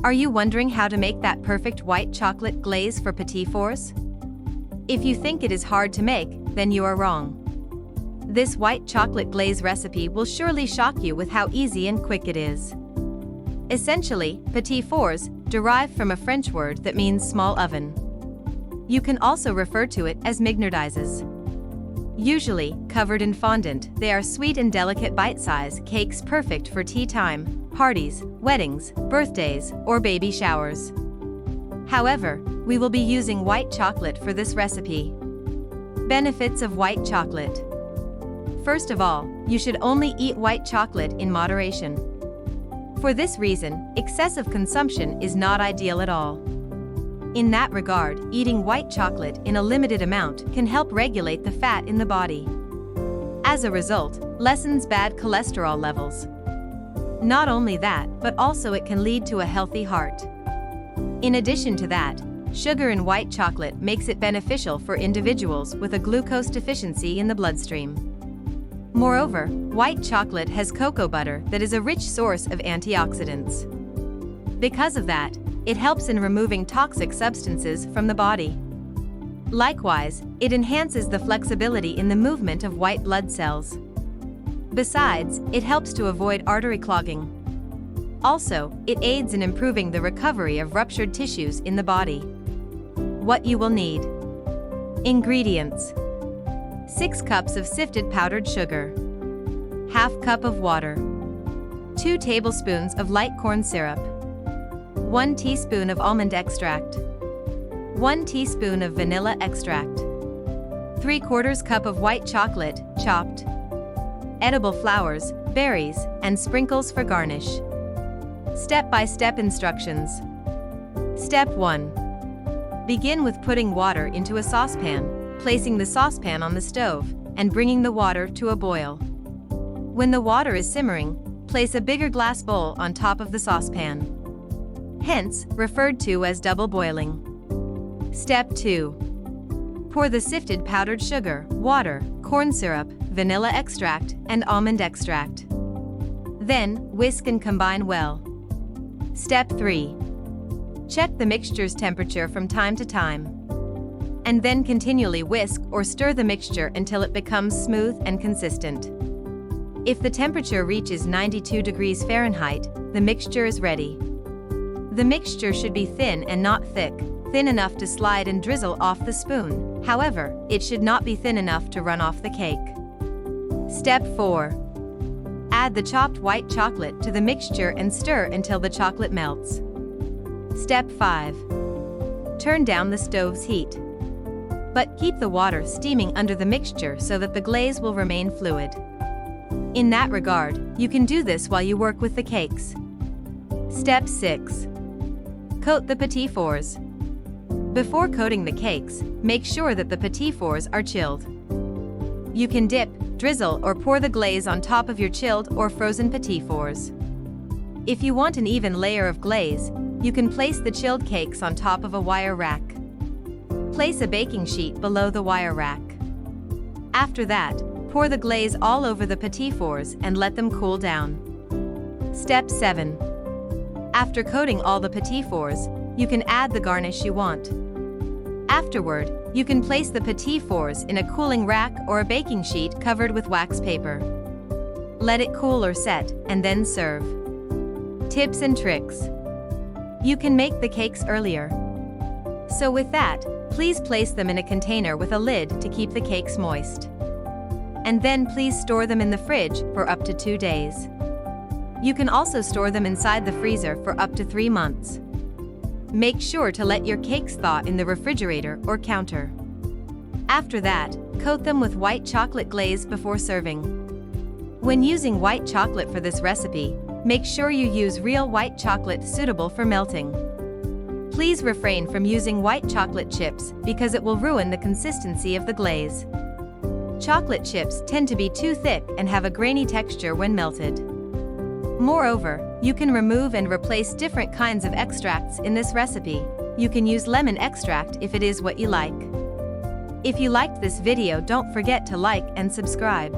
Are you wondering how to make that perfect white chocolate glaze for Petit fours? If you think it is hard to make, then you are wrong. This white chocolate glaze recipe will surely shock you with how easy and quick it is. Essentially, Petit fours derive from a French word that means small oven. You can also refer to it as mignardizes. Usually covered in fondant, they are sweet and delicate bite-sized cakes perfect for tea time, parties, weddings, birthdays, or baby showers. However, we will be using white chocolate for this recipe. Benefits of white chocolate. First of all, you should only eat white chocolate in moderation. For this reason, excessive consumption is not ideal at all. In that regard, eating white chocolate in a limited amount can help regulate the fat in the body. As a result, lessens bad cholesterol levels. Not only that, but also it can lead to a healthy heart. In addition to that, sugar in white chocolate makes it beneficial for individuals with a glucose deficiency in the bloodstream. Moreover, white chocolate has cocoa butter that is a rich source of antioxidants. Because of that, it helps in removing toxic substances from the body. Likewise, it enhances the flexibility in the movement of white blood cells. Besides, it helps to avoid artery clogging. Also, it aids in improving the recovery of ruptured tissues in the body. What you will need. Ingredients: 6 cups of sifted powdered sugar, ½ cup of water, 2 tablespoons of light corn syrup, 1 teaspoon of almond extract, 1 teaspoon of vanilla extract, 3/4 cup of white chocolate, chopped, edible flowers, berries, and sprinkles for garnish. Step-by-step instructions. Step 1. Begin with putting water into a saucepan, placing the saucepan on the stove, and bringing the water to a boil. When the water is simmering, place a bigger glass bowl on top of the saucepan. Hence, referred to as double boiling. Step 2. Pour the sifted powdered sugar, water, corn syrup, vanilla extract, and almond extract. Then, whisk and combine well. Step 3. Check the mixture's temperature from time to time. And then continually whisk or stir the mixture until it becomes smooth and consistent. If the temperature reaches 92 degrees Fahrenheit, the mixture is ready. The mixture should be thin and not thick, thin enough to slide and drizzle off the spoon. However, it should not be thin enough to run off the cake. Step 4. Add the chopped white chocolate to the mixture and stir until the chocolate melts. Step 5. Turn down the stove's heat. But keep the water steaming under the mixture so that the glaze will remain fluid. In that regard, you can do this while you work with the cakes. Step 6. Coat the Petit fours. Before coating the cakes, make sure that the Petit fours are chilled. You can dip, drizzle, or pour the glaze on top of your chilled or frozen Petit fours. If you want an even layer of glaze, you can place the chilled cakes on top of a wire rack. Place a baking sheet below the wire rack. After that, pour the glaze all over the Petit fours and let them cool down. Step 7. After coating all the Petit fours, you can add the garnish you want. Afterward, you can place the Petit fours in a cooling rack or a baking sheet covered with wax paper. Let it cool or set, and then serve. Tips and tricks. You can make the cakes earlier. So with that, please place them in a container with a lid to keep the cakes moist. And then please store them in the fridge for up to 2 days. You can also store them inside the freezer for up to 3 months. Make sure to let your cakes thaw in the refrigerator or counter. After that, coat them with white chocolate glaze before serving. When using white chocolate for this recipe, make sure you use real white chocolate suitable for melting. Please refrain from using white chocolate chips because it will ruin the consistency of the glaze. Chocolate chips tend to be too thick and have a grainy texture when melted. Moreover, you can remove and replace different kinds of extracts in this recipe. You can use lemon extract if it is what you like. If you liked this video, don't forget to like and subscribe.